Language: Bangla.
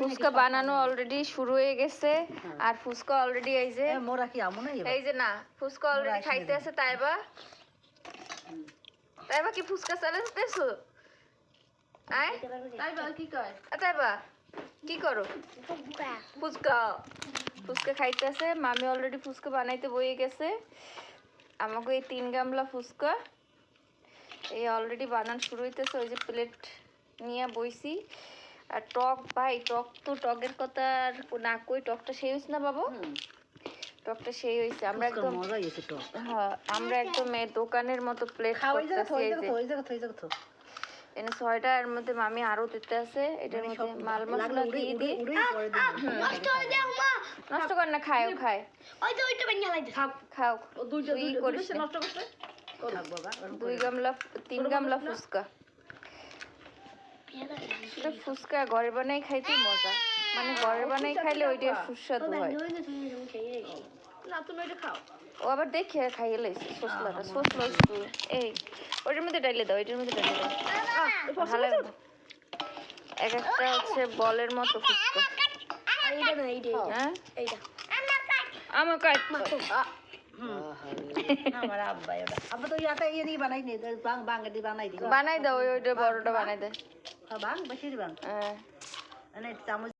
ফুচকা বানানো অলরেডি শুরু হয়ে গেছে আর ফুচকা অলরেডি এই যে এই যে না ফুচকা অলরেডি খাইতে আছে তাইবা তাইবা কি ফুচকা চালাতেছো আয় তাইবা কি কয় তাইবা কি করো ফুচকা ফুচকা খাইতে আছে মামি অলরেডি ফুচকা বানাইতে বইয়ে গেছে আমাকে এই 3 গামলা ফুচকা এই অলরেডি বানান শুরু হইতেছে ওই যে প্লেট নিয়ে বইছি আর টক ভাই টক তো টকের কথা আর না কই টকটা সেই হইছে না বাবু টকটা সেই হইছে আমরা একদম মজা হইছে টক হ্যাঁ আমরা একদম দোকানের মতো প্লেট করতেছি এনে 6টা এর মধ্যে মামি আরো দিতে আছে এটার মধ্যে মাল মশলা দিয়ে দিয়ে নষ্ট হয়ে যায় মা নষ্ট কর না খাও খায় ওই তো ওইটা বানিয়ে লাই খাও খাও দুইটা করিস নষ্ট করতে ও থাক বাবা 2 গামলা 3 গামলা ফুচকা এটা ফুচকা ঘরে বানাই খাইতে মজা মানে ঘরে বানাই খাইলে ওইটা সুস্বাদু হয় না তুমি এটা খাও ও আবার দেখে খাইয়ে লাইছে সসলাটা সস লইছো এই ওইটার মধ্যে ডাইলে দাও এটার মধ্যে ডাইলে দাও ভালো এক একটা হচ্ছে বলের মতো ফুচকা এইটা না এইটা হ্যাঁ এইটা আমার কাট আমার আব্বা এটা আব্বা তো ইয়াটা ইয়ে দিয়ে বানাই নে বাঙ্গা দিয়ে বানাই দাও ওইটা বড়টা বানাই দে বাং বেশি দিবান হ্যাঁ মানে চামচ